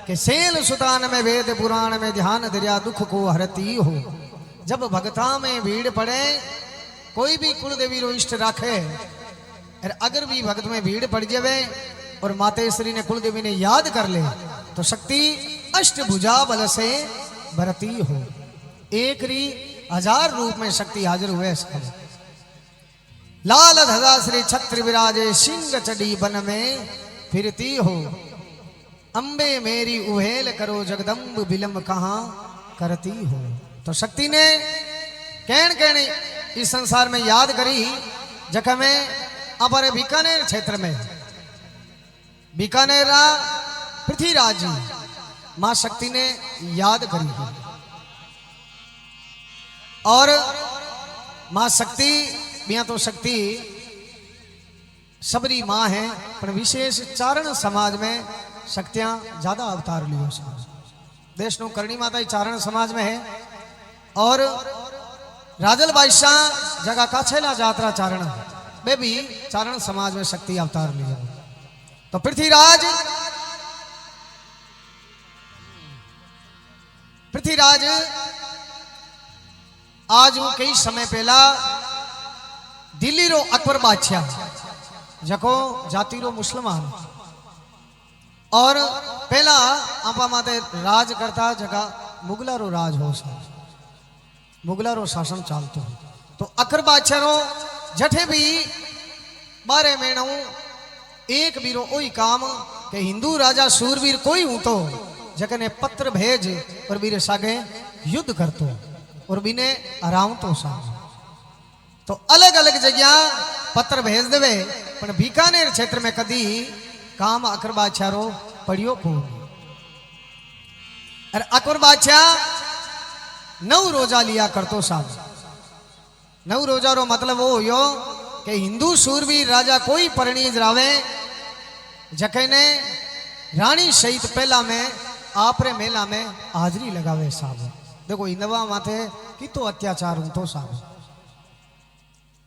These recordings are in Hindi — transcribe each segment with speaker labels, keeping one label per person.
Speaker 1: कि सेल सुतान में वेद पुराण में ध्यान दरिया दुख को हरती हो। जब भगता में भीड़ पड़े, कोई भी कुल देवी रो इष्ट राखे, अगर भी भगत में भीड़ पड़ जावे और मातेश्वरी ने कुल देवी ने याद कर ले तो शक्ति अष्टभुजा बल से भरती हो। एक री 1000 रूप में शक्ति हाजिर हुए। लाल ध्वजा श्री छत्र विराजे सिंह चढ़ी बन में फिरती हो। अम्बे मेरी उहेल करो जगदम्ब विलंब कहाँ करती हो। तो शक्ति ने कहन कहने इस संसार में याद करी जगह में हमारे बीकानेर क्षेत्र में बीकानेर पृथ्वीराज जी मां शक्ति ने याद करी है। और मां शक्ति बिया तो शक्ति सबरी मां है, पर विशेष चारण समाज में शक्तियां ज्यादा अवतार लियो। देश नो करणी माता चारण समाज में है और राजल बादशाह जगह काछेला जात्रा चारण वे भी चारण समाज में शक्ति अवतार लियो। तो पृथ्वीराज आज वो कई समय पहला दिल्ली रो अकबर बादशाह जको जाति रो मुसलमान और पहला आपा माते राज करता जगह मुगला रो राज हो सा मुगला रो शासन चालतो। तो अकबर बादशाह रो जठे भी 12 महीनों एक बीरो ओई काम के हिंदू राजा सूरवीर कोई हूं तो जगने पत्र भेज और बीरे सागे युद्ध करतो और बिने आराम तो सा। तो अलग अलग जगह पत्र भेज देवे, पर बीकानेर क्षेत्र में कदी काम अकबर बादशाह रो पड़ियो को। और अकबर बादशाह 9 रोजा लिया करतो साहब। 9 रोजा रो मतलब वो यो कि हिंदू सूरवीर राजा कोई परिणीज रावे जके ने रानी सहित पहला में आपरे मेला में हाजरी लगावे साहब। देखो हिंदवा माथे की तो अत्याचार हूं तो साहब।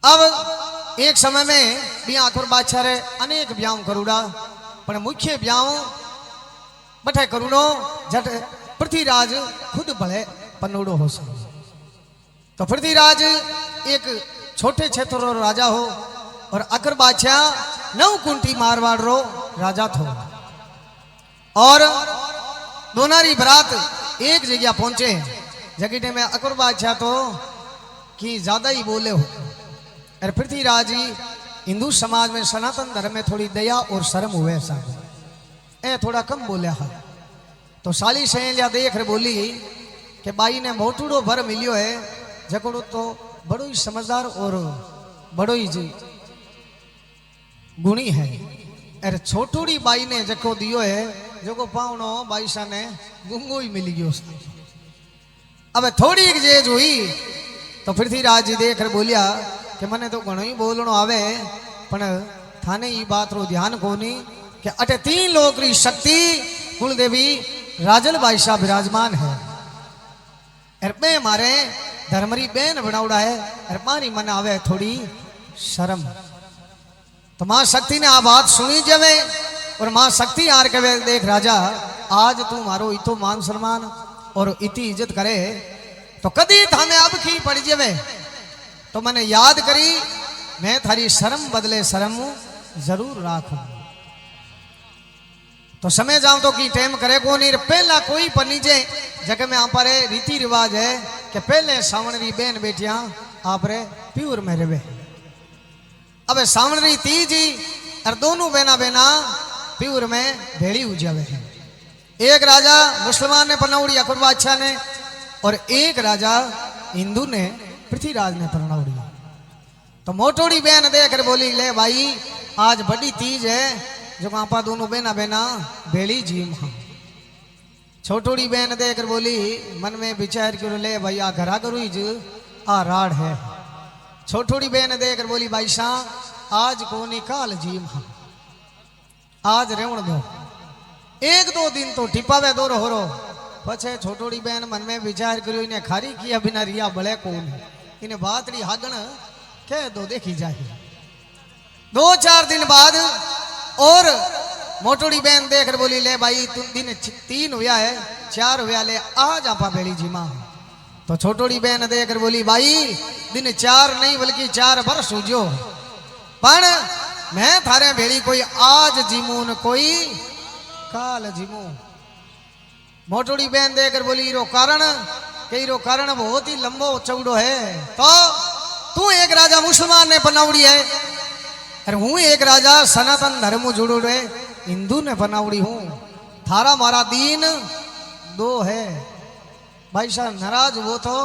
Speaker 1: अब एक समय में बिया अकबर बादशाह रे अनेक ब्याह करूड़ा, पर मुख्य ब्याह बठे करूनो जट पृथ्वीराज खुद भले पनोड़ो हो सके। तो पृथ्वीराज एक छोटे क्षेत्र रो राजा हो और अकबर बादशाह 9 कुंटी मारवाड़ रो राजा थो। और दोनारी बरात एक जगह पहुंचे जगह में अकबर बादशाह तो कि ज्यादा ही बोले हो। और पृथ्वीराज हिंदू समाज में सनातन धर्म में थोड़ी दया और शर्म हुए साहब, ए थोड़ा कम बोले हा। तो साली सहेलिया देख रहे बोली कि बाई ने मोटूड़ो भर मिलियो है जकोड़ो तो बड़ो ही समझदार और बड़ो ही जी गुणी है। अरे छोटूड़ी बाई ने जको दियो है जो पावनो बाईसा ने गुंगो ही मिल गयो। अब थोड़ी एक जेज हुई तो पृथ्वीराज जी देख रहे बोलिया कि मने तो घणो ही बोलनो आवे, पण थाने ई बात रो ध्यान कोनी कि अटे 3 लोक री शक्ति कुल देवी राजल बादशाह विराजमान है। और मैं मारे धर्मरी बेन बनावड़ा है और मारी मन आवे थोड़ी शर्म। तो मां शक्ति ने आ बात सुनी जवे और मां शक्ति आर के देख राजा आज तू मारो इतो मान सम्मान और इतनी इज्जत करे तो कदी थाने अब की पड़ जावे तो मैंने याद करी मैं थारी शर्म बदले शर्म जरूर राखू। तो समय जाऊं तो की टाइम करे को नहीं। पहला कोई पर नीचे जगह में आप रीति रिवाज है कि पहले सावणरी बेन बेटियां आप प्यूर में रहे। अब सावणरी तीजी और दोनों बेना बेना प्यूर में भेड़ी उजावे। एक राजा मुसलमान ने परनाउड़ी अकबर बादशाह ने और एक राजा हिंदू ने पृथ्वीराज ने परनाउड़ी। तो मोटोड़ी बहन देकर बोली ले भाई आज बड़ी तीज है जो आपा दोनों बेना बेना भेड़ी जीम हाँ। छोटोड़ी बहन देकर बोली मन में विचार क्यों ले भाई आ घरा करू आ राड है। छोटोड़ी बहन देकर बोली भाई शाह आज को निकाल जीम हाँ आज रेवण दो 1-2 दिन तो टिपावे दो हो रो। पछे छोटोड़ी बहन मन में विचार करो इन्हें खारी किया बिना रिया बड़े कौन इन्हें बातड़ी हागण कह दो देखी जाए। 2-4 दिन बाद और मोटोड़ी बहन देख कर बोली ले भाई तुम दिन 3 हुआ है 4 हुआ ले आज आपा बेली जी माँ। तो छोटोड़ी बहन देख कर बोली भाई दिन 4 नहीं बल्कि 4 वर्ष हुजो पण मैं थारे भेड़ी कोई आज जीमू न कोई काल जीमू। मोटोड़ी बहन देकर बोली रो कारण बहुत ही लंबो चौड़ो है। तो तू एक राजा मुसलमान ने बनावड़ी है और हूँ एक राजा सनातन धर्म जुड़ो है हिंदू ने बनावड़ी हूँ। थारा मारा दीन 2 है। भाई साहब नाराज वो तो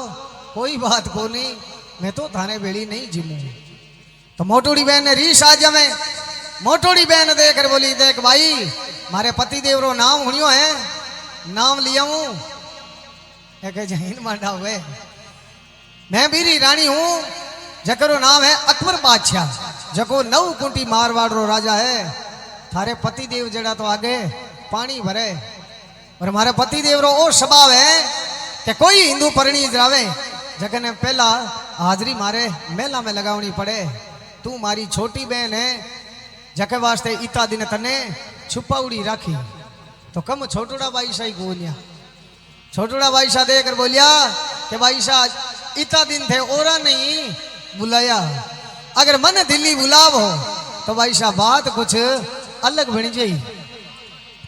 Speaker 1: कोई बात को नहीं मैं तो थाने बेड़ी नहीं जीमू। तो मोटोड़ी बहन ने रीस आज में मोटोड़ी बहन देकर बोली देख भाई मारे पति देव रो नाम हुनियो है नाम लिया हूं एक जहीन मांडा हुए मैं बीरी रानी हूं जकरो नाम है अकबर बादशाह जको 9 कुंटी मारवाड़ रो राजा है। थारे पति देव जड़ा तो आगे पानी भरे और हमारे पति देव रो ओ स्वभाव है कि कोई हिंदू परणी जावे जगने पहला हाजरी मारे मेला में लगावनी पड़े। तू मारी छोटी बहन है जके वास्ते इता दिन तने छुपाउड़ी राखी। तो कम छोटोड़ा बाई शाही बोलिया छोटोड़ा बाई शाह देकर बोलिया कि बाई शाह इता दिन थे ओरा नहीं बुलाया अगर मन दिल्ली बुलाव हो तो बाई शाह बात कुछ अलग बनी जाई।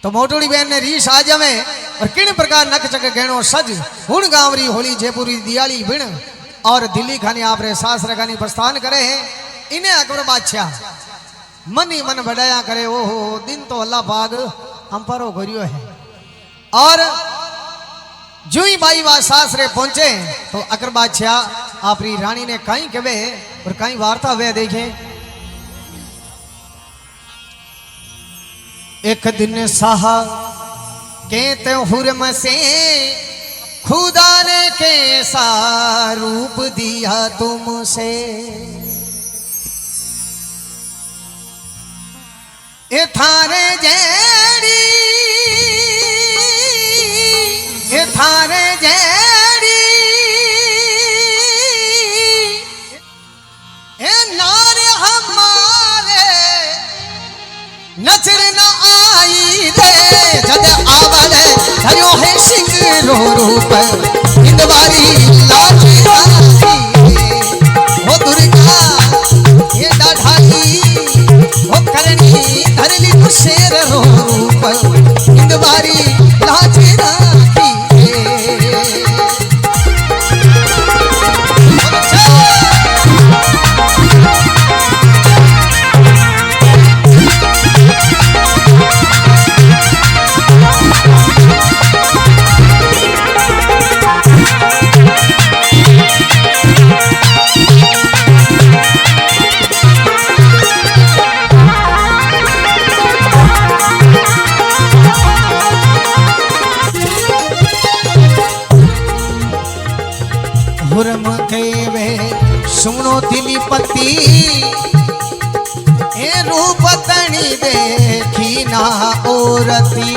Speaker 1: तो मोटोड़ी बहन ने रीस आ जावे और किन प्रकार नक चक गहणो सज हुण गांवरी होली जयपुरी दियाली बिण और दिल्ली खानी आपरे सासरे खानी प्रस्थान करे हैं। इन्हें अकबर बादशाह मन ही मन बढ़ाया करे ओहो दिन तो अल्लाह पाक हम पर करियो है। और जो ही बाई वा सासरे पहुंचे तो अकबर बादशाह आपरी रानी ने कहीं कहे और कहीं वार्ता हुए देखे। एक दिन साहा कहते हुरम से खुदा ने कैसा रूप दिया तुमसे ए थारे जेड़ी ए थारे जेड़ी ए नारे हमारे नजर न आई रे जद आवले धरियो है सिंगरो रूप इंदवारी लाठी वो दुर्गा ये डाढ़ाई वो करनी धरली तो शेर रो रूप इंदवारी लाठी राखी हुरम केवे सुनो दिली पति ए रूप तणी देखी ना औरती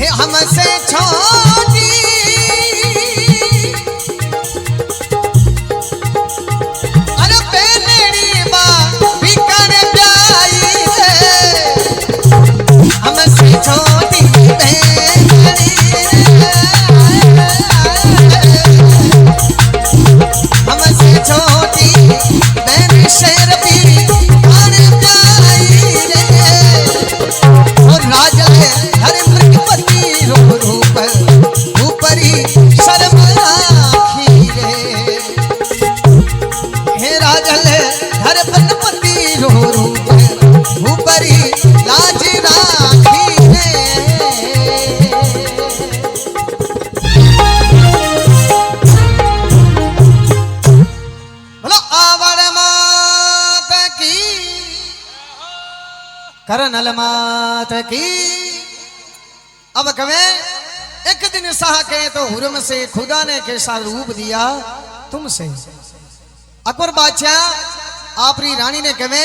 Speaker 1: ए हमसे छोटी अरे बेनेड़ी बा बिकन प्याई हमसे छोटी हमसे छोटी बहन शेर पीरी प्याई रे और राजा है हर मृगपति रूप ऊपरी शर्म राखी रे हे राजा है हर बनपति रूप ऊपरी लाज राखी रे। करनल मात की। अब कवे एक दिन साह के तो हुरम से खुदा ने कैसा रूप दिया तुमसे। अकबर बादशाह आपरी रानी ने कवे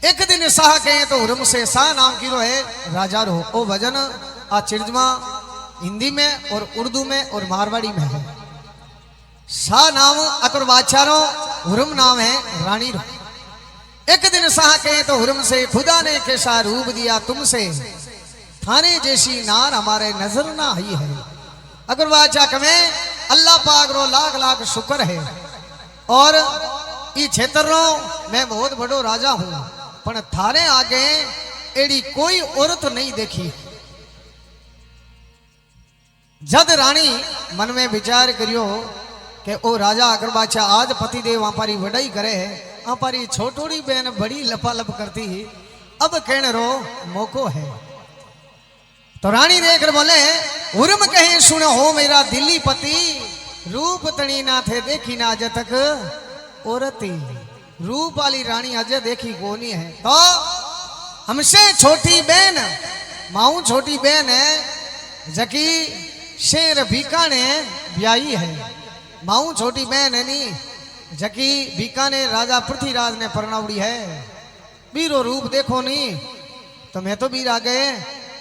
Speaker 1: एक दिन साह के तो हुरम से शाह नाम की रो है राजा रो ओ भजन आ चिर्जमा हिंदी में और उर्दू में और मारवाड़ी में है। शाह नाम अकबर बादशाह रो हुरम नाम है रानी रो। एक दिन साह के तो हुरम से खुदा ने कैसा रूप दिया तुमसे, थाने जैसी नार हमारे नजर ना आई है। अगर वाचा में अल्लाह पाक रो लाख लाख शुक्र है। और ई क्षेत्र रो मैं बहुत बड़ो राजा हूं, पण थारे आगे एड़ी कोई औरत नहीं देखी। जद रानी मन में विचार करियो कि ओ राजा अगर बादशाह आज पतिदेव आपारी वडाई करे, आपारी छोटोड़ी बहन बड़ी लपालप करती, अब कहने रो मौको है। तो रानी देखकर बोले, उर्म कहे सुन हो मेरा दिल्ली पति, रूप तणी ना थे देखी ना अज तक औरती। रूप वाली रानी अजय देखी कोनी है। तो हमसे छोटी बहन माऊ छोटी बहन है जकी शेर बीकाने ब्याई है। माऊ छोटी बहन है नी जकी बीकाने राजा पृथ्वीराज ने परनावड़ी है। बीरो रूप देखो नी तो मैं तो बीर आ गए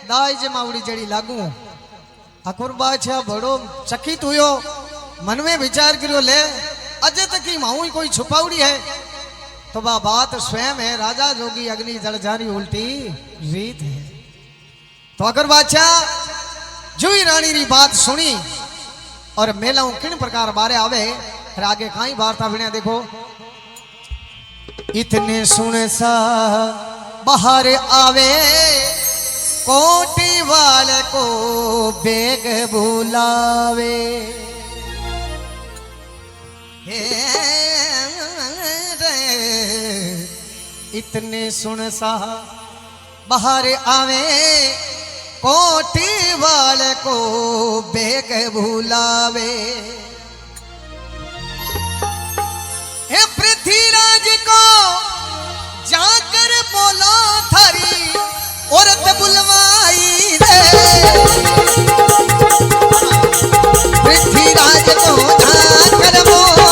Speaker 1: दाई जे मावड़ी जड़ी लागू। अकबर बादशाह बड़ो चकित हुयो, मन में विचार करियो ले अजय तक की माऊ ही कोई छुपावड़ी है। तो वह बात स्वयं है राजा जोगी अग्नि जल जारी उल्टी रीत है। तो अकबर बादशाह जो ही रानी री बात सुनी और मेला किन प्रकार बारे आवे फिर आगे कहीं वार्ता बिना देखो। इतने सुन सा बाहर आवे कोटी वाले को बेग बुलावे। इतने सुन सा बाहर आवे कोटी वाले को बेग भुलावे। हे पृथ्वीराज को जाकर बोलो थारी औरत बुलवाई रे। पृथ्वीराज को जाकर बोलो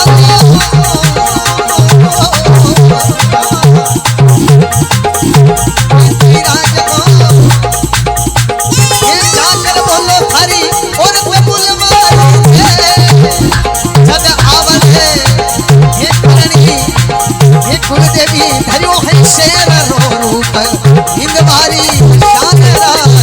Speaker 1: कुलदेवी धरियो है शेर रो रूप हिंद मारी शान राखी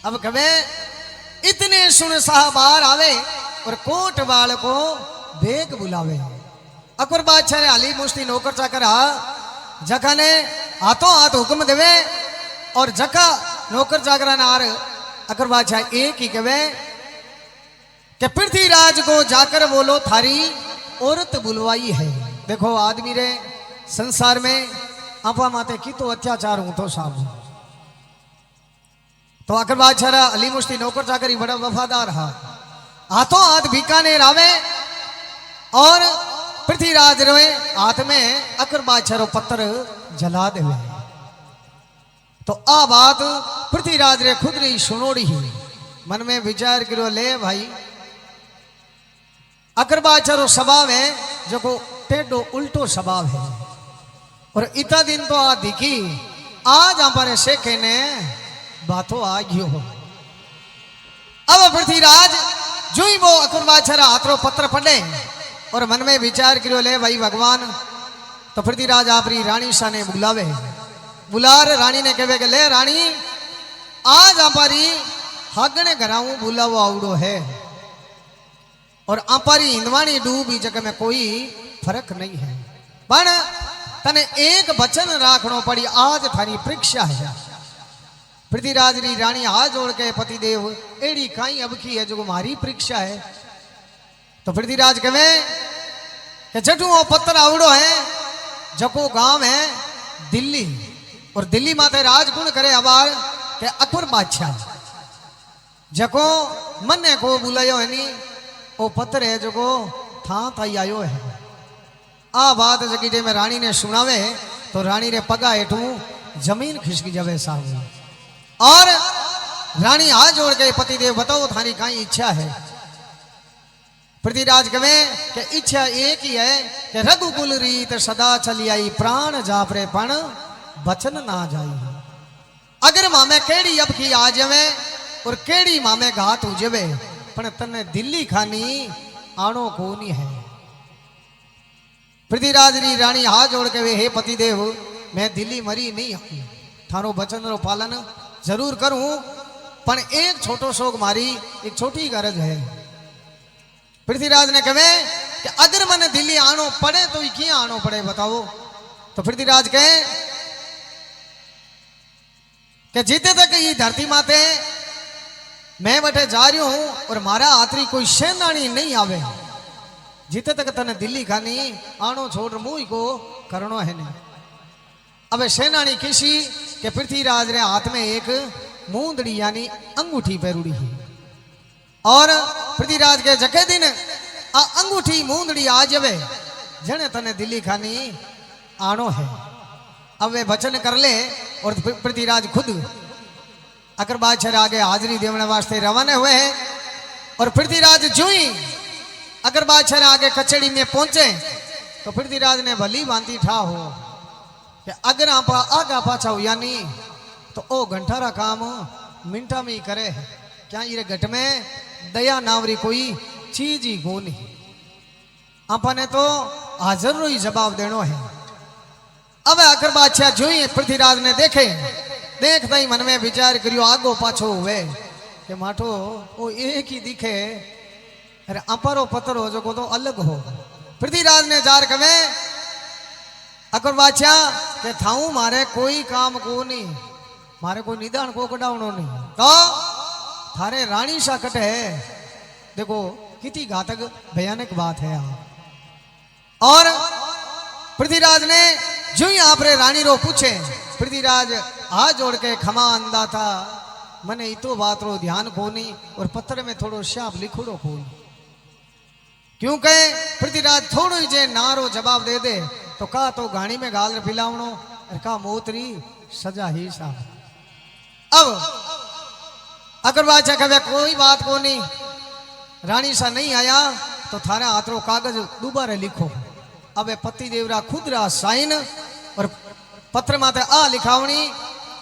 Speaker 1: अब कवे इतने सुन साहबार आवे और कोट वाल को बेग बुलावे। अकबर बादशाह ने अली मुश्ती नौकर चाकर जखा ने हाथों हाथ हुक्म देवे और जखा नौकर चाकर नार अकबर बादशाह एक ही कवे कि पृथ्वीराज को जाकर बोलो थारी औरत बुलवाई है। देखो आदमी रे संसार में आपा माते की तो अत्याचार हूं तो साहब। तो अकबर बादशाह अली मुश्ती नौकर चाकर ही बड़ा वफादार हा। हाथों हाथ बीकानेर आवे और पृथ्वीराज रोए हाथ में अकबर बादशाह रो पत्थर जला देवे। तो आ बात पृथ्वीराज रे खुद री सुनोड़ी ही मन में विचार करो ले भाई अकबर बादशाह रो स्वभाव है जो को टेढ़ो उल्टो स्वभाव है। और इतना दिन तो आ दिखी आज हमारे शेखे ने बातों आ गयो। अब पृथ्वीराज जो ही वो अकबर बादशाह हाथों पत्र पड़े और मन में विचार करो ले भाई भगवान। तो पृथ्वीराज आपरी रानी शाह ने बुलावे बुलार रानी ने कहे कि ले रानी आज हमारी हागने घराऊ बुलावो आवड़ो है। और आपारी हिंदवाणी डूबी जगह में कोई फर्क नहीं है। पण तने एक वचन राखनो पड़ी, आज थारी परीक्षा है। पृथ्वीराज री रानी हाथ जोड़ के पतिदेव एड़ी काई अबकी है जो मारी परीक्षा है। तो पृथ्वीराज कहे कि जटू वो पत्थर आवड़ो है, जको गांव है दिल्ली, और दिल्ली माते राजगुण करे अबार के अकबर बादशाह, जको मन्ने को बुलायो है नी वो पत्थर है जो को था थाई आयो है। आ बात जगी में रानी ने सुनावे तो रानी रे पगा हेठू जमीन खिसकी जावे सामने। और रानी हाथ जोड़ के पतिदेव बताओ थारी काई इच्छा है। पृथ्वीराज कहे कि इच्छा एक ही है कि रघुकुल रीत सदा चली आई, प्राण जापरे पण बचन ना जाई। अगर मामे केड़ी अब की आ जावे और केड़ी मामे घात हो जावे, पण तने दिल्ली खानी आनो कोनी है। पृथ्वीराज री रानी हाथ जोड़ के वे हे पतिदेव मैं दिल्ली मरी नहीं हूं, थारो बचन रो पालन जरूर करूं, पण एक छोटो शोक मारी एक छोटी गरज है। पृथ्वीराज ने कहे कि अगर मैंने दिल्ली आनो पड़े तो क्यों आनो पड़े बताओ। तो पृथ्वीराज कहे कि जीते तक ये धरती माते मैं बटे जा रही हूं और मारा आतरी कोई सेनानी नहीं आवे, जीते तक तने दिल्ली खानी आनो छोड़ मुंह को करनो है नहीं। अब सेनानी किसी के पृथ्वीराज रे हाथ में एक मूंदड़ी यानी अंगूठी पहरुड़ी है, और पृथ्वीराज के जके दिन आ अंगूठी मूंदड़ी आ जावे जने तने दिल्ली खानी आनो है। अब वे वचन कर ले और पृथ्वीराज खुद अकर बादशाह आगे हाजिरी देने वास्ते रवाना हुए हैं। और पृथ्वीराज जो ही अगर बादशाह आगे कचहरी में पहुंचे तो पृथ्वीराज ने भली भांति ठा हो कि अगर आप आगा पाछा हो यानी तो ओ घंटारा काम मिनटा में ही करे। क्या ये घट में दया नावरी कोई चीज ही गोनी, आपने तो हाजर रो ही जवाब देनो है। अब अकर बादशाह जो ही पृथ्वीराज ने देखे देखता ही मन में विचार करियो आगो पाछो हुए कि माठो वो एक ही दिखे, अरे अपरो पत्थर हो जो को तो अलग हो। पृथ्वीराज ने जार कवे अकर बादशाह के थाऊ मारे कोई काम को नहीं, मारे कोई निदान को कटावनो नहीं, तो थारे रानी सा कट है। देखो कितनी घातक भयानक बात है यहाँ। और पृथ्वीराज ने जो ही आप रे रानी रो पूछे, पृथ्वीराज हाथ जोड़ के खमा अंदा था, मने इतो बात रो ध्यान कोनी और पत्थर में थोड़ो शाप लिखोड़ो कोनी। क्योंकि पृथ्वीराज थोड़ो ही जे नारो जवाब दे दे तो का तो गाड़ी में गाल पिलावनो और का मोतरी सजा ही साहब। अब अगर बादशाह कहे कोई बात को नहीं, रानी सा नहीं आया तो थारा हाथरो कागज दोबारा लिखो। अब पति देवरा खुद रा साइन और पत्र मात्र आ लिखावनी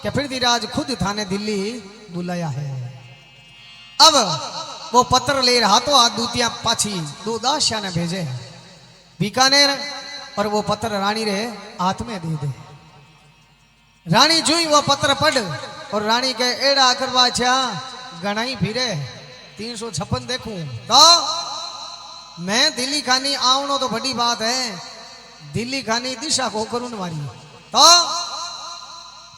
Speaker 1: कि पृथ्वीराज खुद थाने दिल्ली बुलाया है। अब वो पत्र ले रहा तो हाथ दूतिया पाछी दो दासिया ने भेजे बीकानेर, और वो पत्र रानी रे हाथ में दे दे। रानी जुई वो पत्र पढ़ और रानी के एड़ा आकर बादशाह गणाई फिरे 356 देखूं तो मैं दिल्ली खानी आवनो तो बड़ी बात है, दिल्ली खानी दिशा को करूं मारी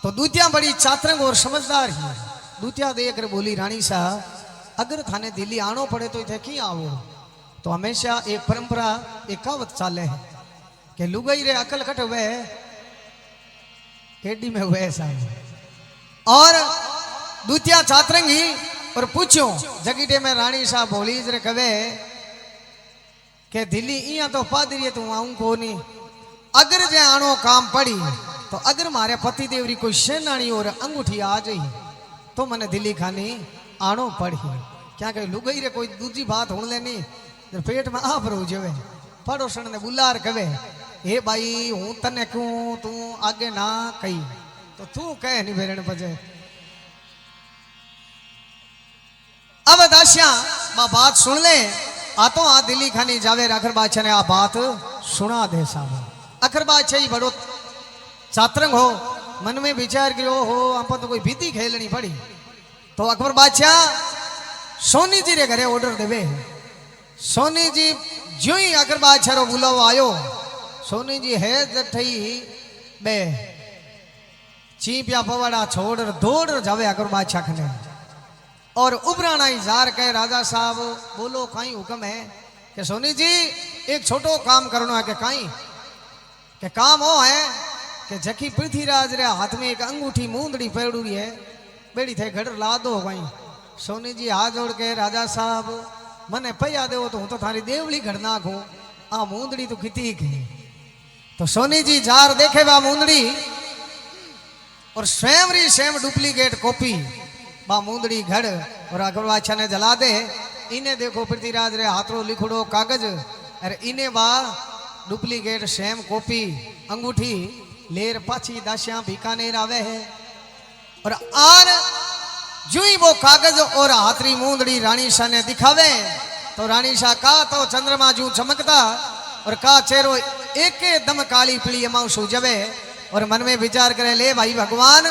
Speaker 1: तो दूतिया बड़ी चातरंग और समझदार है। दूतिया देख कर बोली रानी सा अगर थाने दिल्ली आनो पड़े तो इथे क्यों आवो। तो हमेशा एक परंपरा एक कहावत चाले है कि लुगाई रे अकल कट हुए केडी में हुए साहब। और दूतिया चातरंग ही और पूछो जगीटे में रानी साहब बोली रे कवे के दिल्ली इया तो पादरी तू आऊं को नहीं, अगर जे आनो काम पड़ी तो अगर मारे पति देवरी कोई सेनानी और अंगूठी आ जाई तो मने दिल्ली खानी आनो पड़ी। क्या कहे लुगाई रे कोई दूसरी बात होने लेनी पेट में आप रो जावे। पड़ोसन ने बुलार कवे हे भाई हूं तने क्यों तू आगे ना कही तो तू कहे नहीं बेरण बजे। अब दासिया बात सुन ले आ तो आ दिल्ली खानी जावे। अखर बादशाह ने आ बात सुना दे साहब। अखर बादशाह ही बड़ो चातरंग हो, मन में विचार करो हो आप तो कोई भीति खेलनी पड़ी। तो अकबर बादशाह सोनी जी रे घरे ऑर्डर देवे सोनी जी ज्यों ही अगर बादशाह बुलाव आयो सोनी जी है जठई बे चीपिया पवाड़ा छोड़ दौड़ जावे अगर बादशाह खने और उबराना ही जार कहे राजा साहब बोलो कहीं हुक्म है कि सोनी जी एक छोटो काम करना है कि कहीं के काम वो है कि जखी पृथ्वीराज रे हाथ में एक अंगूठी मूंदड़ी पेड़ूरी है बेड़ी थे घड़ ला दो कहीं सोनी जी हाथ जोड़ के राजा साहब मने पैया दे तो हूँ तो थारी देवली घड़ नाखू आ मूंदड़ी तो किती की तो सोनी जी जार देखे बा मूंदड़ी और स्वयं री सेम डुप्लीकेट कॉपी बा मूंदड़ी घड़ और अकबर बादशाह ने जला दे इन्हें देखो पृथ्वीराज रे हाथों लिखड़ो कागज अरे इन्हें बा डुप्लीकेट सेम कॉपी अंगूठी लेर पाछी दासियां बीकानेर आवे है और आर जो ही वो कागज और हाथरी मूंदड़ी रानी शाह ने दिखावे तो रानी शाह का तो चंद्रमा जू चमकता और का चेहरो एक दम काली पीली अमाउ सूझवे और मन में विचार करे ले भाई भगवान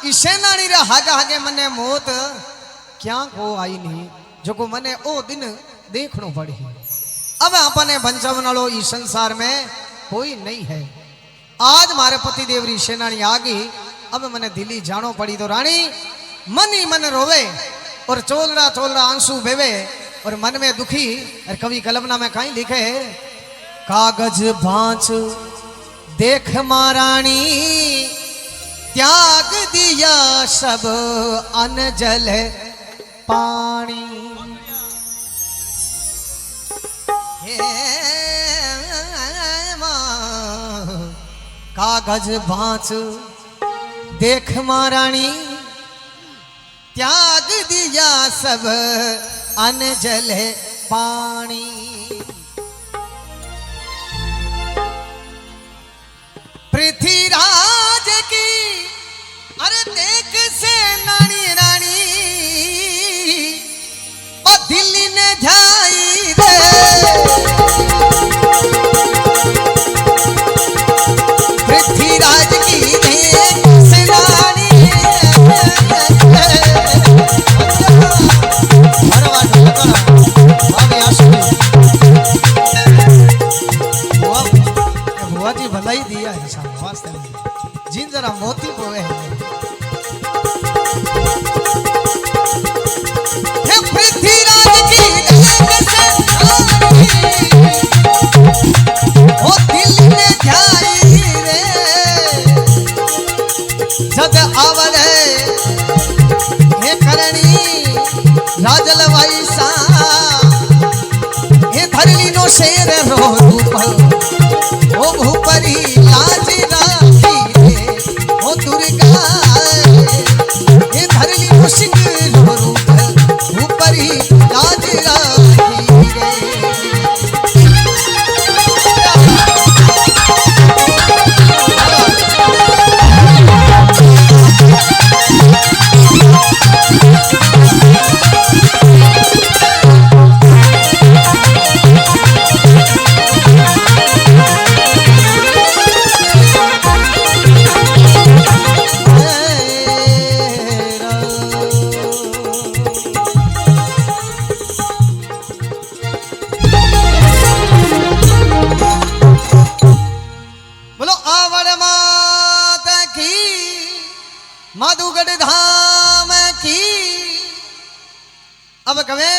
Speaker 1: इस सेनानी रे हागे हागे मने मौत क्या को आई नहीं जो को मने ओ दिन देखनो पड़ी अब अपने बंचवन वालो इस संसार में कोई नहीं है आज मारे पति देवरी सेनानी आ गई अब मने दिल्ली जानो पड़ी तो रानी मन ही मन रोवे और चोलड़ा चोलड़ा आंसू बेवे और मन में दुखी और कवि कलमना में कहीं लिखे कागज भांच देख महारानी त्याग दिया सब अन्न जल पानी कागज भांच देख महारानी त्याग दिया सब अन्न जल पानी पृथ्वीराज की अरे देख से नानी रानी और दिल्ली ने ध्याई दे पृथ्वीराज की देख से नानी जी भलाई दिया है वास्ते में जिन जरा मोती पोवे है पृथ्वीराज की ओ दिल ने ध्याई रे जद आवल हे करणी राजल वाईसा हे धरली नो शेर रो रूप ओ भूपरी लाज राखी रे ओ दुर्गा ये धरली मुश्क रूप भूपरी लाज राखी रे माधुगढ़ धाम की अब कवे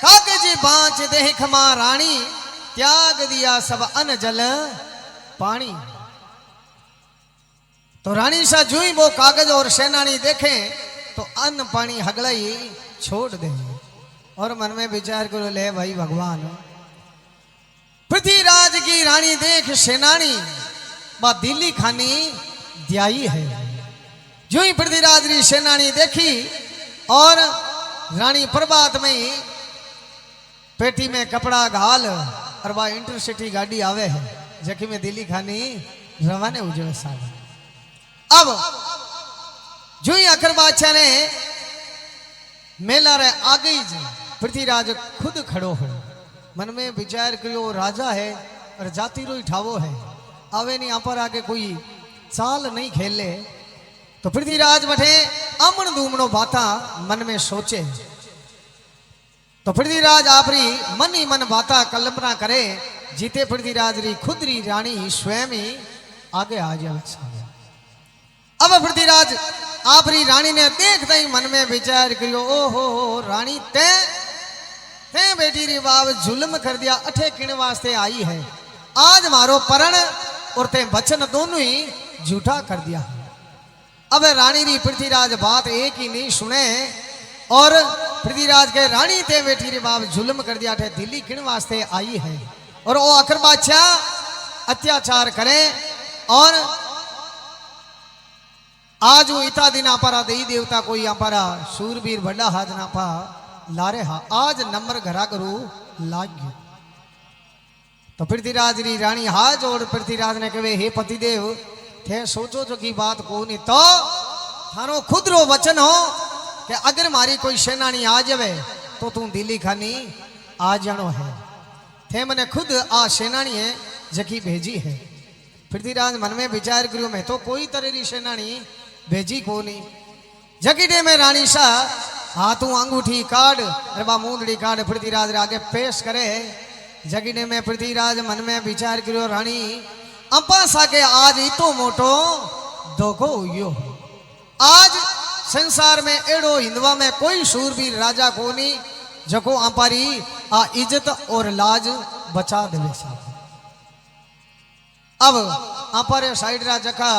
Speaker 1: कागज बांच देख महारानी त्याग दिया सब अन्न जल पानी तो रानी सा जुई वो कागज और सेनानी देखे तो अन्न पानी हगलाई छोड़ दे और मन में विचार करो ले भाई भगवान पृथ्वीराज की रानी देख सेनानी बा दिल्ली खानी द्याई है जो ही पृथ्वीराज री सेनानी देखी और रानी प्रभात में ही पेटी में कपड़ा घाल और वह इंटरसिटी गाड़ी आवे है जखी में दिल्ली खानी रवाने उजवे साल अब जो ही अकबर बादशाह ने मेला रे आ गई पृथ्वीराज खुद खड़ो हो मन में विचार करो राजा है और जाति रो ठावो है आवे नहीं यहाँ पर आके कोई चाल नहीं खेले तो पृथ्वीराज बठे अमन दूमनो बाता मन में सोचे तो पृथ्वीराज आपरी मन ही मन बाता कल्पना करे जीते पृथ्वीराज री खुद री रानी स्वयं ही आगे आ जावे। अब पृथ्वीराज आपरी रानी ने देखते ही मन में विचार करियो, ओहो रानी ते बेटी री बाब जुल्म कर दिया, अठे किण वास्ते आई है, आज मारो परण और ते वचन दोनों ही झूठा कर दिया। अब रानी री पृथ्वीराज बात एक ही नहीं सुने और पृथ्वीराज के रानी ते बेटी री बाब जुल्म कर दिया, अठे दिल्ली किण वास्ते आई है और वो अकर बादशाह अत्याचार करे और आज वो इता दिन आपारा देवी देवता कोई आपारा सूरबीर बड़ा हाथ नापा लारे हा, आज नंबर घरा करू लाग गयो। तो पृथ्वीराज री रानी हाज और पृथ्वीराज ने कहे, हे पतिदेव थे सोचो जो की बात को नहीं तो थारो खुद रो वचन हो कि अगर मारी कोई सेनानी आ जावे तो तू दिल्ली खानी आ जानो है, थे मैंने खुद आ सेनानी है जकी भेजी है। पृथ्वीराज मन में विचार करियो, मैं तो कोई तरह री सेनानी भेजी को नहीं। जकीडे में रानी शाह हाथों अंगूठी काट अरे बा मूंदड़ी काट पृथ्वीराज आगे पेश करे। जकीडे में पृथ्वीराज मन में विचार करियो, रानी अपा साके आज इतो मोटो धोखो हुयो, आज संसार में एड़ो हिंदवा में कोई शूरवीर राजा को नहीं जको अपारी आ इज्जत और लाज बचा देवे साहब। अब अपारे साइड रा जका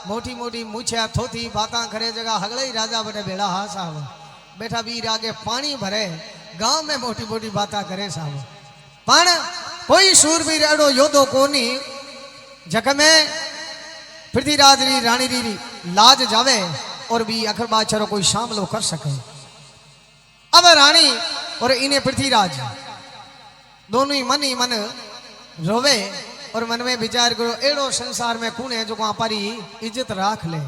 Speaker 1: मोटी मोटी मुछिया थोथी बाता करे जगह हगले राजा बड़े बेड़ा हा साहब, बैठा बीर आगे पानी भरे गांव में मोटी मोटी बाता करे साहब, पण कोई शूरवीर एड़ो योद्धो कोनी जक में पृथ्वीराज री रानी री लाज जावे और भी अखर बादशाह कोई सामलो कर सके। अब रानी और इन्हें पृथ्वीराज दोनों ही मन रोवे और मन में विचार करो, एड़ो संसार में कौन है जो हमारी इज्जत राख ले।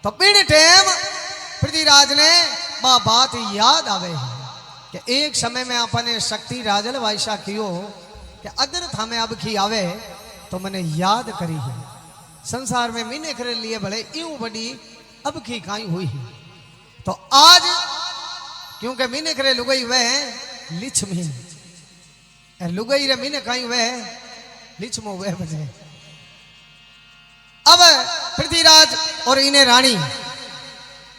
Speaker 1: तो बिन टेम पृथ्वीराज ने बात याद आवे कि एक समय में अपने शक्ति राजल वायसा कियो कि अगर थामे अब खी आवे तो मैंने याद करी है, संसार में मीने करे लिए भले यूं बड़ी अब की काई हुई है। तो आज क्योंकि मीने करे लुगई वे लिछमी लुगई रे मीने काई वे लिछमो वे बजे। अब पृथ्वीराज और इन्हें रानी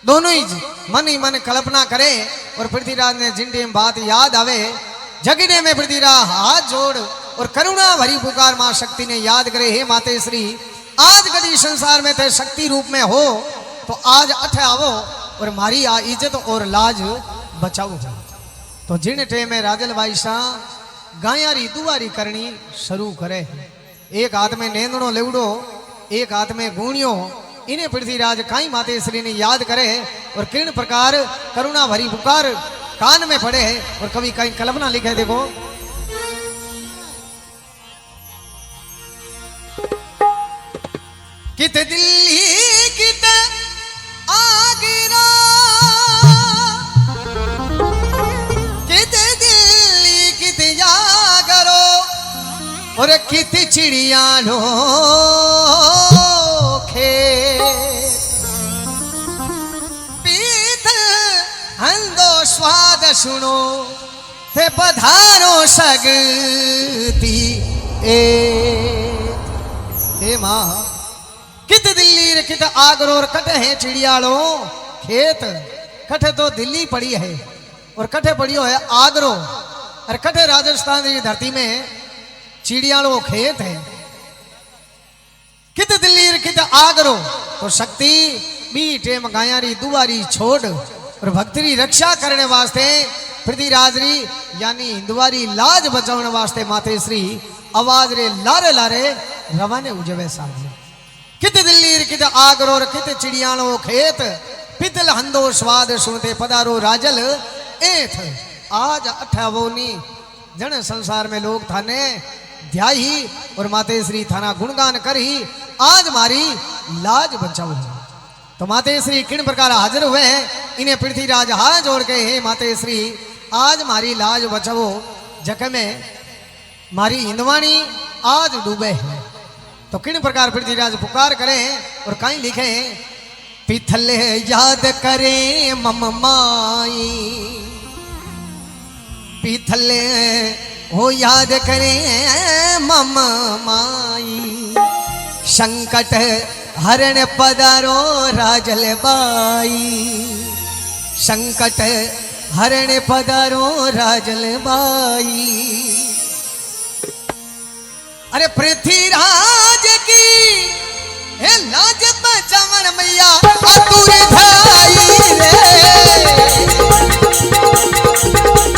Speaker 1: दोनों ही मन कल्पना करे और पृथ्वीराज ने जिंदे में बात याद आवे। जगीने में पृथ्वीराज हाथ जोड़ और करुणा भरी पुकार मां शक्ति ने याद करे, हे माते श्री आज कभी संसार में थे शक्ति रूप में हो तो आज अठ आवो और मारी आ इज्जत और लाज बचाओ। तो जिन टे में राजल बाईसा गायारी दुआरी करनी शुरू करे, एक हाथ में नेंदड़ो लेवड़ो एक हाथ में गूणियो, इन्हें पृथ्वीराज काई माते श्री ने याद करे और किन प्रकार करुणा भरी पुकार कान में पड़े और कभी कहीं कल्पना लिखे। देखो कित दिल्ली कित आगरा कित दिल्ली कित जागरो और कित चिड़िया लो खे पीत हंदो स्वाद सुनो थे पधारो सगती हे मां कित दिल्ली रे कित आगरो और कटे है चिड़ियालो खेत, कटे तो दिल्ली पड़ी है और कटे पड़ियो है आगरो और कटे राजस्थान की धरती में चिड़ियालो खेत है। कित दिल्ली रे कित आगरो तो शक्ति बी टेम गायारी दुआरी छोड़ और भक्ति रक्षा करने वास्ते पृथ्वीराज री यानी हिंदवारी लाज बचाने वास्ते माते श्री आवाज रे लारे लारे रवाने उजवे सामने। कित दिल्ली कित आगरो कित चिड़ियालो खेत पितल हंदो स्वाद सुनते पदारो राजल एथ। आज अठावोनी जन संसार में लोग थाने ध्याही और माते श्री थाना गुणगान करी आज मारी लाज बचाओ। तो माते श्री किन प्रकार हाजिर हुए इन्हें पृथ्वीराज हाथ जोड़ के, हे माते श्री आज मारी लाज बचाओ, जख में मारी हिंदवाणी आज डूबे है। तो किन प्रकार पृथ्वीराज पुकार करें और कहीं लिखे, पिथले याद करें मम माई पीथले हो याद करे मम माई संकट हरण पधारो राजल बाई संकट हरण पधारो राजल बाई। अरे पृथ्वीराज की हे लाज बचावन मैया अतुर धाई रे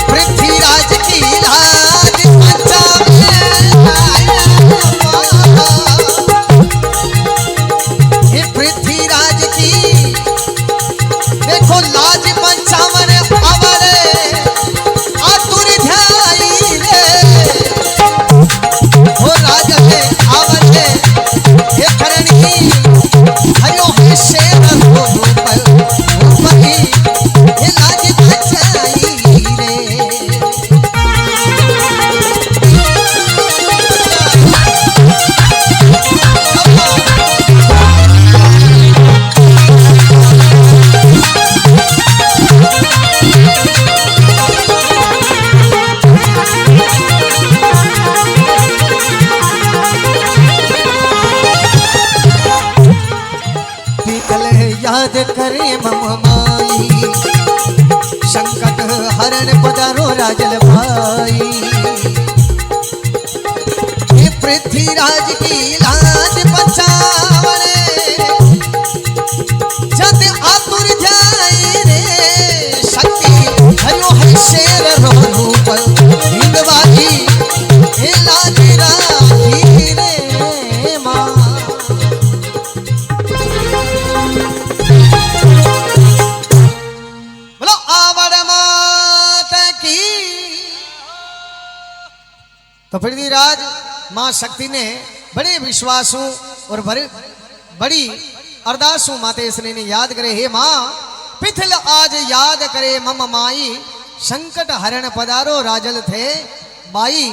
Speaker 1: पृथ्वीराज की लाज बचावन हे पृथ्वीराज की देखो लाज बचावन अवरे आतुर ध्याई रे हो राज है आवरे हे करणी हयो है शेर हो ऊपर ही हे लाज बचाई रे। याद करे मम माई संकट हरण पधारो राजल भाई हे पृथ्वीराज की लाज बचावने जद आतुर जाए रे शक्ति हयो है शेर रो रूप हिंदवाही हे लाज राखी रे मां। तो पृथ्वीराज मां शक्ति ने बड़े विश्वासु और बड़ी अरदासु मातेश्वरी ने याद करे हे मां पिथल आज याद करे मम माई संकट हरण पधारो राजल थे बाई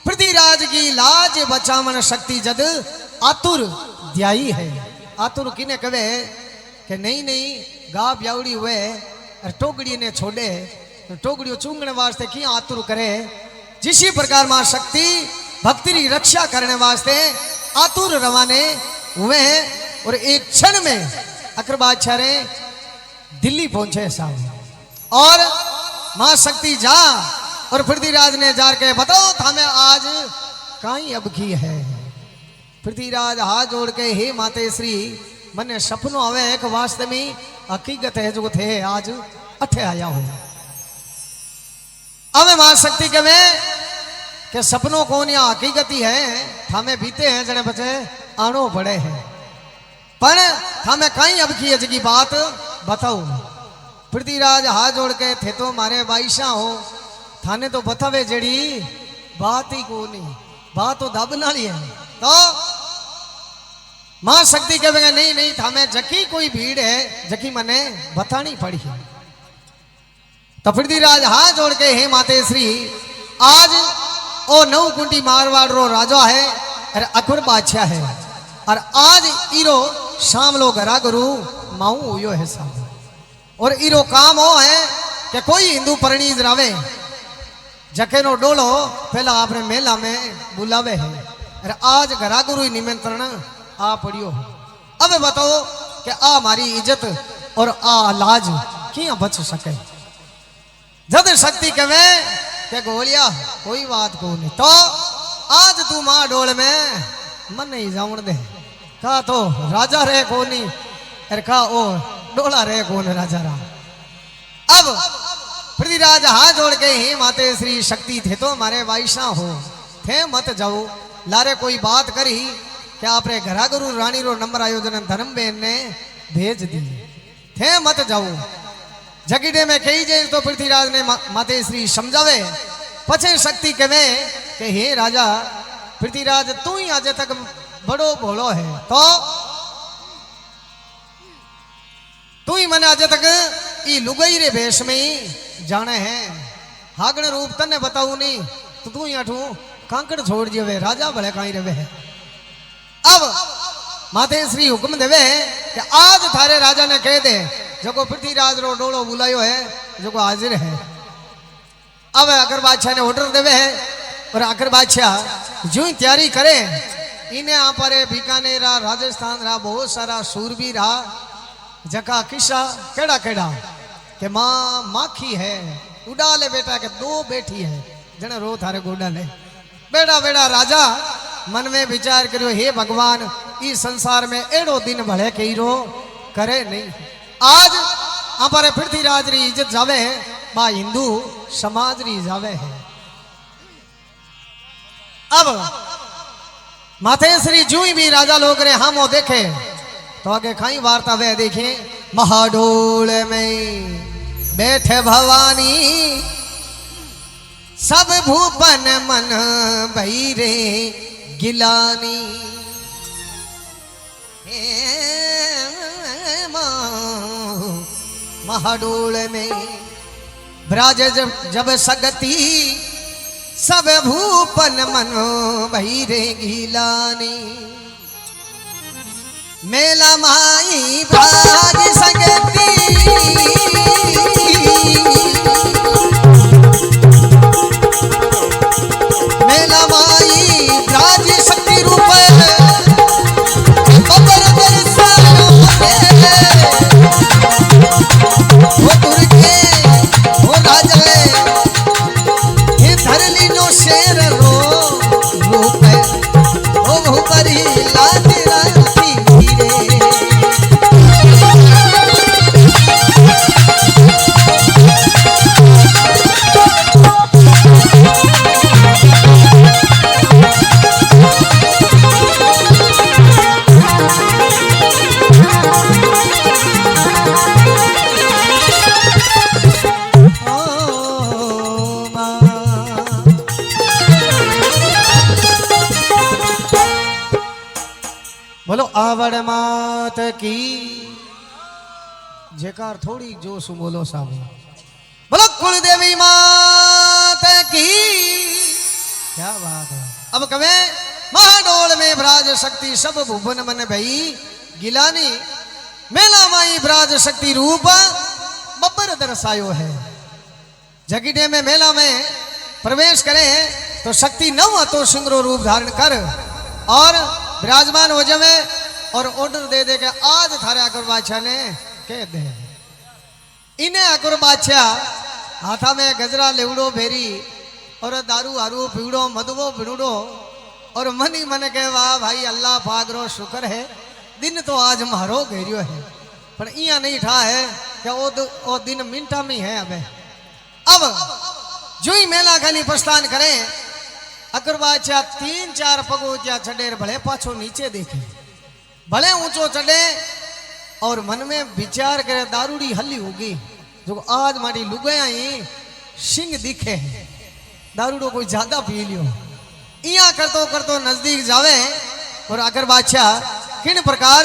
Speaker 1: पृथ्वीराज की लाज बचावन शक्ति जद आतुर ध्याई है। आतुर किने कवे कि नहीं नहीं गा ब्यावड़ी हुए और टोकड़ी ने छोड़े तो टोकड़ियों चूंगने वास्ते की आतुर करे जिसी प्रकार मां शक्ति भक्ति की रक्षा करने वास्ते आतुर रवाने हुए हैं और एक क्षण में अकबर बादशाह दिल्ली पहुंचे साहब और मां शक्ति जा और पृथ्वीराज ने जार के बताओ थामे आज कहीं अब की है। पृथ्वीराज हाथ जोड़ के हे मातेश्री मने सपनों आवे एक वास्तव में हकीकत है जो थे आज अठे आया हो। अब मां शक्ति के में के सपनों कौन या हकीकती है थामे बीते हैं जने बचे आनो पड़े हैं पर थामे कहीं अब की अजगी बात बताओ। पृथ्वीराज हाथ जोड़ के थे तो मारे बाईशा हो थाने तो बतावे जड़ी बात ही को नहीं बात तो दब ना ली है। तो मां शक्ति कहेगा नहीं नहीं थामे जकी कोई भीड़ है जकी मने बतानी पड़ी है। तो पृथ्वीराज हाथ जोड़ के हे मातेश्री आज ओ 9 कुंडी मारवाड़ रो राजा है और अकबर बादशाह है और आज इरो शाम लो घरा गुरु माऊ हुयो है साहब और इरो काम हो है कि कोई हिंदू परिणीज रावे जके नो डोलो पहला आपने मेला में बुलावे है और आज घरा गुरु निमंत्रण आ पड़ियो। अब बताओ कि आ हमारी इज्जत और आ लाज क्यों बच सके। जद शक्ति कवे के गोलिया कोई बात को नहीं तो आज तू मां डोल में मन नहीं जाऊन दे कहा तो राजा रहे को नहीं अरे कहा ओ डोला रहे कौन राजा रहा। अब पृथ्वीराज हाथ जोड़ के ही माते श्री शक्ति थे तो हमारे वाइशा हो थे मत जाओ लारे कोई बात करी क्या आपने घरा गुरु रानी रो नंबर आयोजन धर्मबेन ने भेज दी थे मत जाओ। जगीडे में कही जाए तो पृथ्वीराज ने माते श्री समझावे पचे शक्ति कहे कि हे राजा पृथ्वीराज तू ही आज तक बड़ो भोलो है तो तू ही मैंने आज तक ई लुगई रे भेष में ही जाने हैं हागण रूप तने बताऊ नहीं तो तू ही अठू कांकड़ छोड़ दिए राजा भले कहीं रहे है। अब माते श्री हुक्म देवे कि आज थारे राजा ने कह दे जो पृथ्वीराज रो डोलो बुलायो है जो हाजिर है। अब अकर बादशाह ने ऑर्डर देवे है और अकर बादशाह जो ही तैयारी करे इन्हें यहाँ पर बीकानेर राजस्थान रहा बहुत सारा सूरबीर रहा जका किस्सा केड़ा केड़ा के माँ माखी है उड़ा ले बेटा के दो बेटी है जने रो थारे गोडा ले बेड़ा बेड़ा राजा मन में विचार करो हे भगवान इस संसार में एड़ो दिन भले कही रो करे नहीं आज हमारे पृथ्वीराज री इज्जत जावे है बा हिंदू समाज री जावे है। अब माथे श्री जूई भी राजा लोग रे हम देखे तो आगे खाई वार्ता वे देखे महाडोल में बैठे भवानी सब भूपन मन भैरे गिलानी महाडोल में ब्राज जब सगती सब भूपन मन भैरे गिलानी मेला माई ब्राज सगती मेला माई ब्राज शक्ति रूप वो दुर्गे वो राजा ये धरली नो शेर रो रूप वो भूपरी लाज राखी रे बोलो आवड़ मात की जेकार थोड़ी जोश बोलो साहब बोलो कुलदेवी मात की क्या बात है। अब कवे महाडोल में ब्राज शक्ति सब भुवन मन भई गिलानी मेला माई ब्राज शक्ति रूप बब्बर दर्शायो है। जगीडे में मेला में प्रवेश करे तो शक्ति नव तो सिंगरो रूप धारण कर और विराजमान हो जावे और ऑर्डर दे दे के आज थारे अकबर बादशाह ने कह दे इन्हें अकबर बादशाह हाथा में गजरा लेवड़ो भेरी और दारू हारू पीवड़ो मधुबो बिनुड़ो और मन ही मन के वाह भाई अल्लाह पागरो शुक्र है दिन तो आज मारो घेरियो है पर इया नहीं ठा है कि वो दिन मिनटा में है। अब जो ही मेला खाली प्रस्थान करें अकबर बादशाह 3-4 पगो त्या चढ़े भले पाछो नीचे देखे भले ऊंचो चढ़े और मन में विचार करे दारूड़ी हली होगी जो आज मारी लुगाया ही सिंह दिखे दारूड़ो कोई ज्यादा पी लियो इया करतो करतो नजदीक जावे और अकबर बादशाह किन प्रकार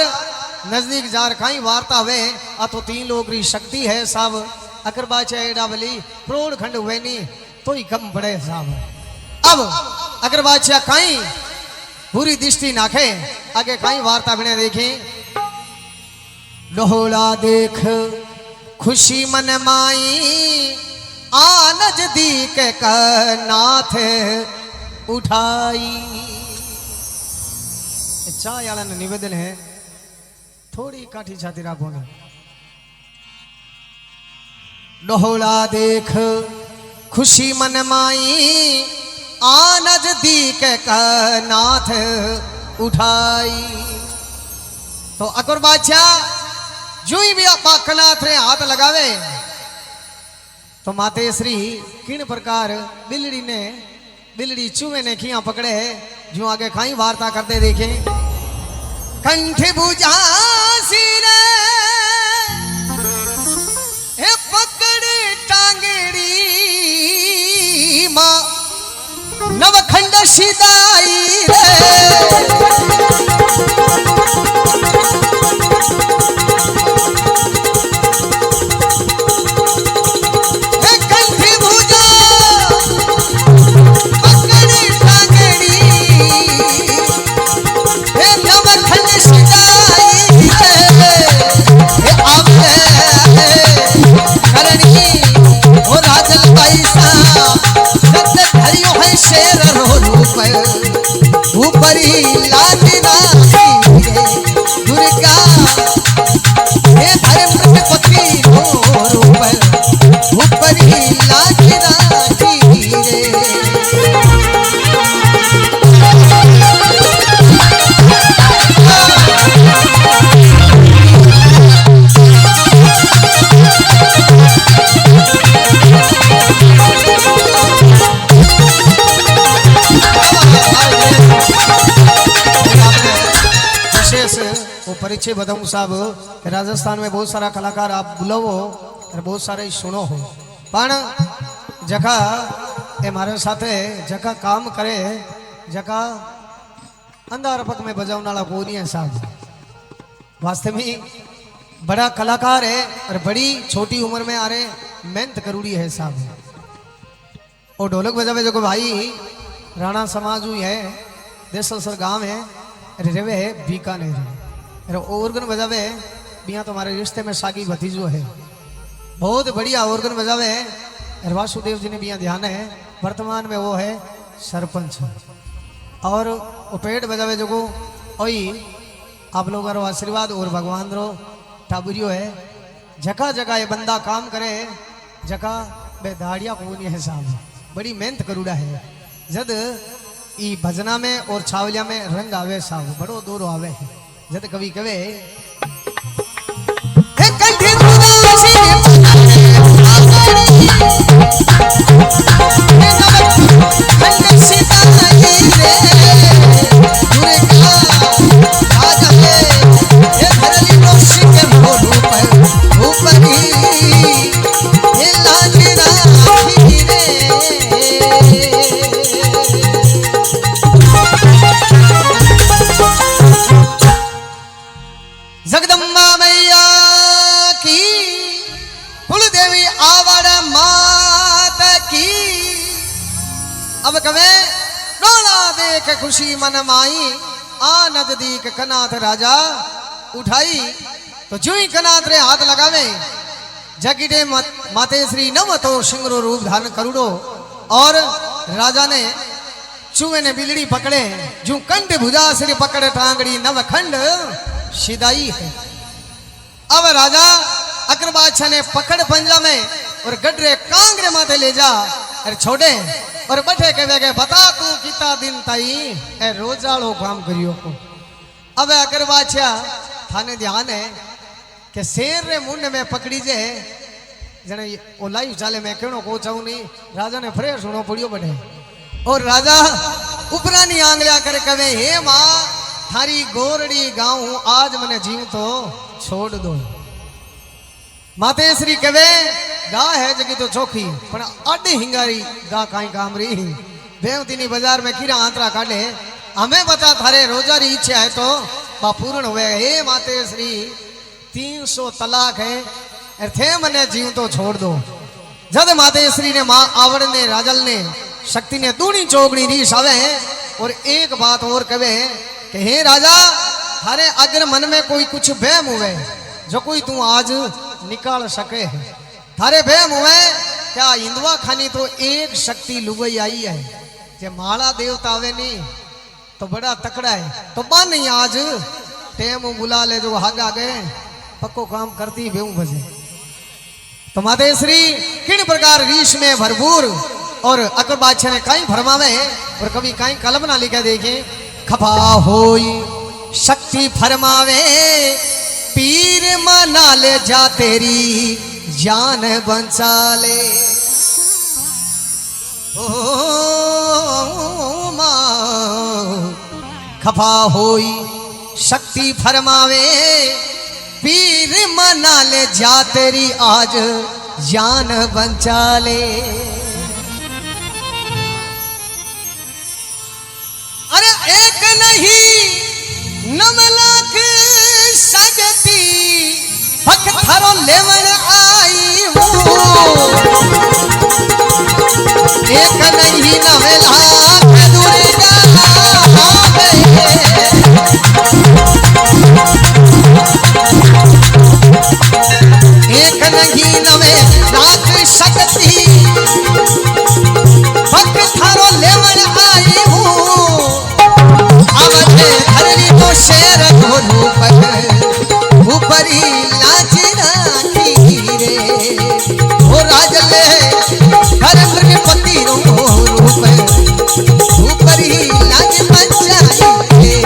Speaker 1: नजदीक जार खाई वार्ता हुए आ तो 3 लोग री शक्ति है साहब अकबर बादशाह एडा बली प्रोड़ खंड हुए नहीं तो ही कम पड़े साहब। अब अगर बादशाह कहीं बुरी दृष्टि नाखे आगे कहीं वार्ता बिने देखे लोहड़ा देख खुशी मन माई आ नजदीक का नाथ उठाई। चाय वाला निवेदन है थोड़ी काठी छाती राखो ना। लोहड़ा देख खुशी मन माई आ नजदीक का नाथ उठाई। तो अकबर बादशाह जो ही भी पाखनाथ रे हाथ लगावे तो माते श्री किन प्रकार बिल्ली चूहे ने खिया पकड़े जो आगे खाई वार्ता करते देखे कंठ बुझा सिरे हे पकड़ टांगड़ी माँ नवखंड सिदाई रे कंठी भुजा पकड़ी टांगड़ी हे नवखंड सिदाई हे आवे करनी ओ राजल पैसा ऊपरी लाज राखी रे दुर्गा हे धर्म पति मोर ऊपरी लाज राखी रे। वो परिचय बताऊं साहब, राजस्थान में बहुत सारा कलाकार आप बुलाओ और बहुत सारे सुनो हो, पण जका ए मारे साथे जका काम करे जका अंधारपक में बजावने वाला कोई है साहब। वास्तव में बड़ा कलाकार है और बड़ी छोटी उम्र में आ रहे मेहनत करूड़ी है साहब। और ढोलक बजावे जो भाई राणा समाज हुई है, देसलसर गांव है, रेवे है बीकानेर। ऑर्गन बजावे बिया तुम्हारे रिश्ते में सागी भतीजो है, बहुत बढ़िया ऑर्गन बजावे है। वासुदेव जी ने बिया ध्यान है, वर्तमान में वो है सरपंच। और वो पेड़ बजावे जो को ओई आप लोगों का आशीर्वाद और भगवान रो टाबुरियो है। जगह जगह ये बंदा काम करे, जगह बेदाड़िया को नहीं है साहब, बड़ी मेहनत करूड़ा है। जद ई भजना में और छावलिया में रंग आवे साहब, बड़ो दूर आवे है। जद कभी कवे जगदम्बा मैया की कुलदेवी आवड़ मात की। अब कवे डोला देख खुशी मन माई, आनंद दीक कनाथ राजा उठाई। तो जो ही कनाथ रे हाथ लगावे जगिडे माते श्री नव तो सिंगरो रूप धारण करूडो। और राजा ने चूहे ने बिलड़ी पकड़े, जो कंठ भुजा सिर पकड़े टांगड़ी नवखंड शिदाई है। अब राजा अकबर बादशाह ने पकड़ पंजा में और गडरे कांगरे माथे ले जा और छोड़े और बैठे के गए बता तू कितना दिन ताई ए रोजाड़ो काम करियो को। अब अकबर बादशाह थाने ध्यान है कि शेर रे मुंड में पकड़ी जे जने ओ लाइव चाले में केणो को चाहूं नहीं, राजा ने फ्रेश होनो पड़ियो बढ़े। और राजा उपरानी आंगलिया कर कवे हे मां थारी गोरड़ी गाँव आज मने जीव तो छोड़ दो। माते श्री कवे गा है जगी तो चौखी पण आडी हिंगारी गा काई काम री बेवतीनी बाजार में कीरा आंतरा काढे। हमें बता थारे रोजारी इच्छा है तो बा पूर्ण हुए। हे माते श्री 300 तलाक है थे मने जीव तो छोड़ दो। जद माते श्री ने मां आवड़ ने राजल ने शक्ति ने दूनी चौगड़ी रीस आवे और एक बात और कवे कि हे राजा थारे अगर मन में कोई कुछ बहम हुए जो कोई तू आज निकाल सके है। थारे बहम हुए क्या इंदुआ खानी तो एक शक्ति लुगई आई है जे माला देवता आवे नहीं तो बड़ा तकड़ा है तो बन नहीं आज टेम बुला ले जो हागा गए पक्को काम करती बेऊ बजे। तो माते श्री किन प्रकार रीश में भरपूर और अकबर बादशाह ने कहीं फरमावे और कभी कहीं कलम ना लिखे देखे खफा होई शक्ति फरमावे पीर मना ले जा तेरी जान बचा ले। ओ मां खफा होई शक्ति फरमावे पीर मना ले जा तेरी आज जान बचा ले। अरे एक नहीं 9 लाख सजती पत्थरों लेवन आई हूँ। एक नहीं 9 लाख दुर्गा एक नहीं 9 लाख शक्ति पत्थरों लेवन आई हूँ। शेर को रूप ऊपरी लाज राखी रे ओ राजले हर मृग पति रूप ऊपरी लाज बचाई रे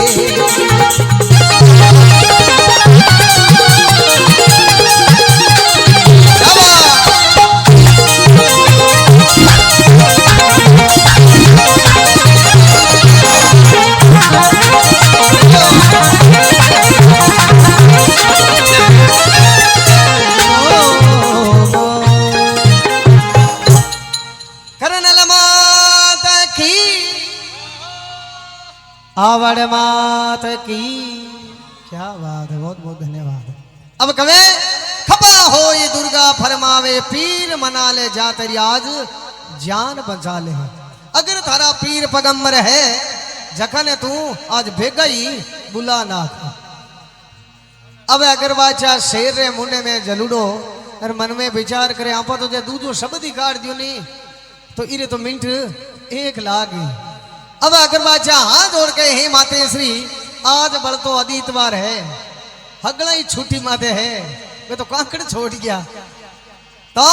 Speaker 1: आवड़ मात की। क्या बात है, बहुत बहुत धन्यवाद। अब कवे खपा हो ये दुर्गा फरमावे पीर मना ले जा तेरी आज जान बचा ले। अगर थारा पीर पगंबर है जखन तू आज भेगई बुला ना। अब अगर बाचा शेर रे मुंडे में जलूडो और मन में विचार करे आपा तो दूजो शब्द ही काट दियो नहीं तो इरे तो मिनट एक लागी। अब अगर बादशाह हाथ जोड़ के हे माते श्री आज बड़ तो आदितवार है हगला ही छुट्टी माते है वे तो कांकड़ छोड़ गया तो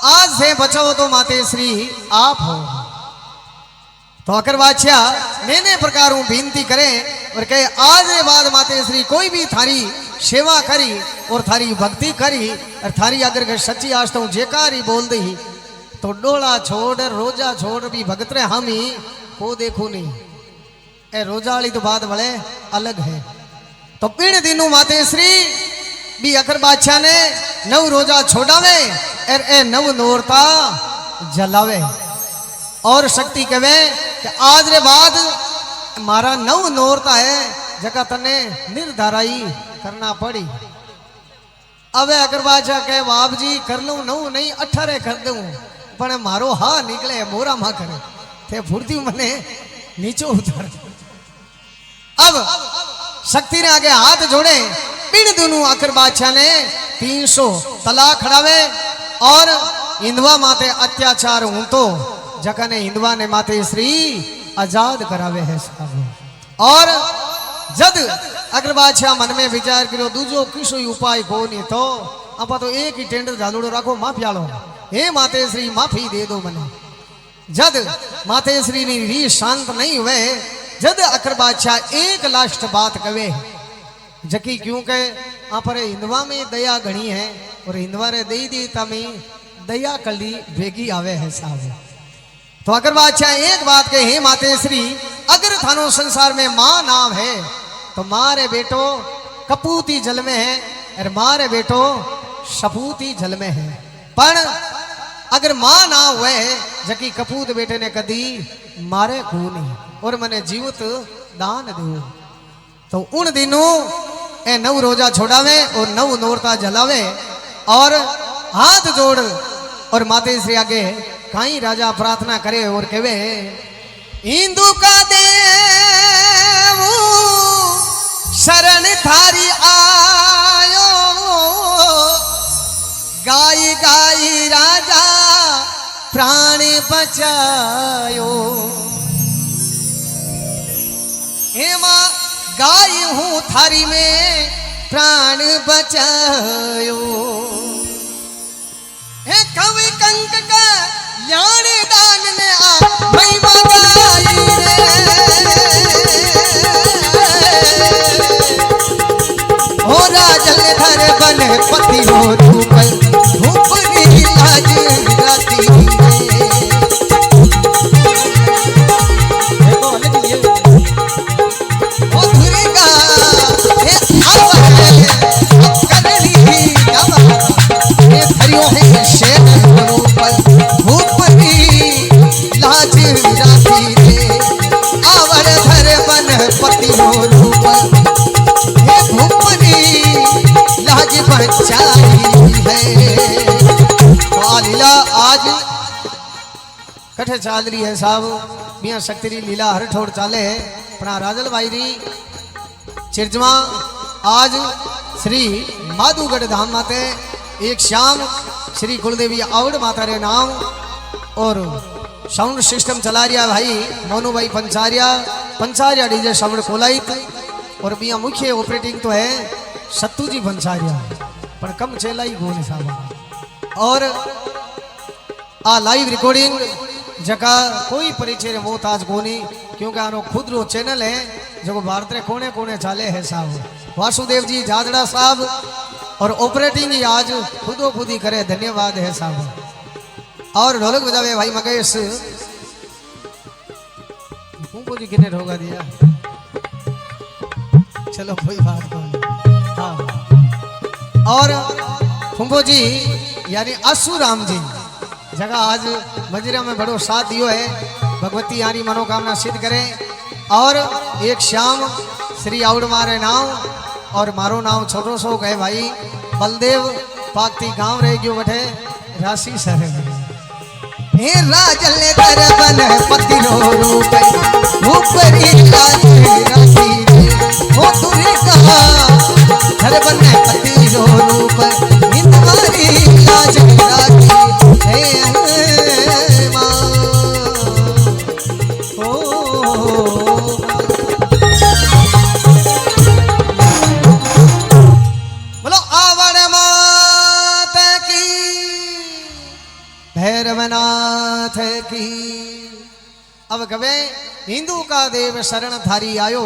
Speaker 1: आज से बचो तो माते श्री आप हो। तो अगर बादशाह नए प्रकार विनती करें और कहे आज के बाद माते श्री कोई भी थारी सेवा करी और थारी भक्ति करी और थारी अगर सच्ची आस्था हूँ जेकारी बोल दी तो डोला छोड़ रोजा छोड़ भी भगत रे हम ही को देखो नहीं ए रोजा वाली तो बात बड़े अलग है। तो पीण दिनों माते श्री भी अकर बादशाह ने 9 रोजा छोड़ावे और ए 9 नोरता जलावे और शक्ति कहे कि आज रे बाद मारा 9 नोरता है जगह तने निर्धाराई करना पड़ी। अब अगर बादशाह कहे बाप जी कर लू 9 नहीं 18 कर दूं पर मारो हा निकले मोरा मा करे थे फुर्ती मने नीचो उतर। अब शक्ति ने आगे हाथ जोड़े पिण दोनों आकर बादशाह ने 300 तला खड़ावे और हिंदवा माते अत्याचार हूं तो जका ने हिंदवा ने माते श्री आजाद करावे है साहब। और जद अगर बादशाह मन में विचार करो दूजो किसो उपाय को नहीं तो आपा तो एक ही टेंडर झालूड़ो राखो माफिया लो हे माते श्री माफी दे दो मने। जद माते श्री ने री शांत नहीं हुए जद अकर बादशाह एक लास्ट बात कवे जकी क्यों कहे आप हिंदवा में दया घनी है और हिंदवा रे दई देता में दया कली भेगी आवे है साहब। तो अगर बादशाह एक बात कहे हे माते श्री अगर थानो संसार में माँ नाम है तो मारे बेटो कपूती जल में है और मारे बेटो सपूती जल में है पर अगर मां ना हुए जकी कपूत बेटे ने कदी मारे को नहीं और मने जीवित दान दो। तो उन दिनों ए 9 रोजा छोड़ावे और 9 नोरता जलावे और हाथ जोड़ और माते श्री आगे कहीं राजा प्रार्थना करे और कहे हिंदू का देव शरण थारी आयो गाई गाई राजा प्राण बचायो। हे मां गाय हूं थारी में प्राण बचायो। हे कवि कंक का यान दान ने आ महिमा गाई हो राजल धर बन पति हो धूप लाज राती कठे चाल रही है साहब मियाँ शक्ति लीला हर ठोड़ चाले है अपना राजल भाई री चिरजमा आज श्री माधुगढ़ धाम माते एक शाम श्री कुलदेवी आवड़ माता रे नाम और साउंड सिस्टम चला रिया भाई मोनू भाई पंचारिया डीजे साउंड खोलाइत और बिया मुख्य ऑपरेटिंग तो है सत्तू जी भंसारिया पर कम चेला ही गोने साहब और आ लाइव रिकॉर्डिंग जका कोई परिचय रे मोहताज कोनी क्योंकि आनो खुद रो चैनल है जो भारत रे कोने कोने चाले है साहब वासुदेव जी जाजड़ा साहब और ऑपरेटिंग ही आज खुदो खुद ही करे धन्यवाद है साहब और ढोलक बजावे भाई मकेश तुमको जी कितने होगा दिया चलो कोई बात नहीं हाँ और फुंगो जी यानी आसूराम जी जगह आज मंदिरा में बड़ो साथ दियो है भगवती यारी मनोकामना सिद्ध करे और एक शाम श्री आउड मारे नाव और मारो नाव छोटो सो कहे भाई बलदेव पाकती गांव रह गयो बठे राशि सर हे राजल कर बन पति रो रूप ऊपरी लाज राशि वो तुरी कहा घर बन पति रो रूप इंद्वारी लाज राशि हे मां बोलो आवड़ मात की भैरवनाथ की। अब कवे हिंदू का देव शरण थारी आयो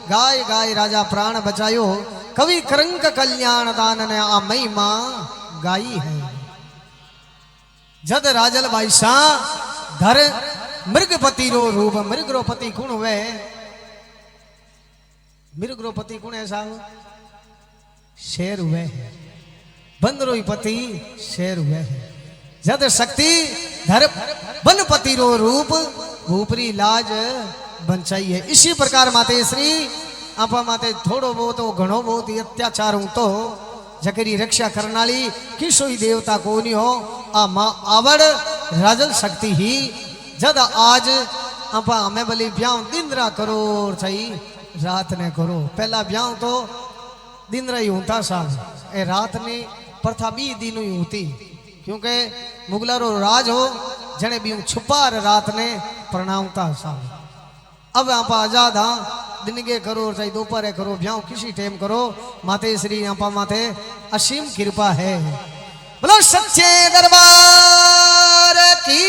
Speaker 1: गाय गाय राजा प्राण बचायो कवि करंक कल्याण दान ने आ महिमा गाई है जद राजल बाईसा धर मृगपति रो रूप मृगरोपति कुण हुए मृगरोपति कुण है साहब शेर हुए बंदरोई पति शेर हुए जद शक्ति धर बनपति रो रूप ऊपरी लाज बंचाई है। इसी प्रकार माते श्री आपा माते थोड़ो बहुत घणो बहुत अत्याचार हूं तो जकरी रक्षा करनाली किसोई देवता को नहीं हो आ मां आवड़ राजल शक्ति ही जद आज आपा हमें भली ब्याह दिन रा करो सही रात ने करो पहला ब्याह तो दिन रही होता साहब ए रात ने प्रथा बी दिन ही होती क्योंकि मुगलरो राज हो जने भी छुपार रात ने प्रणामता साहब अब आप आजाद हाँ दिन के करो चाहे दोपहर करो ब्याह किसी टाइम करो माते श्री आप माते असीम कृपा है बोलो सच्चे दरबार की।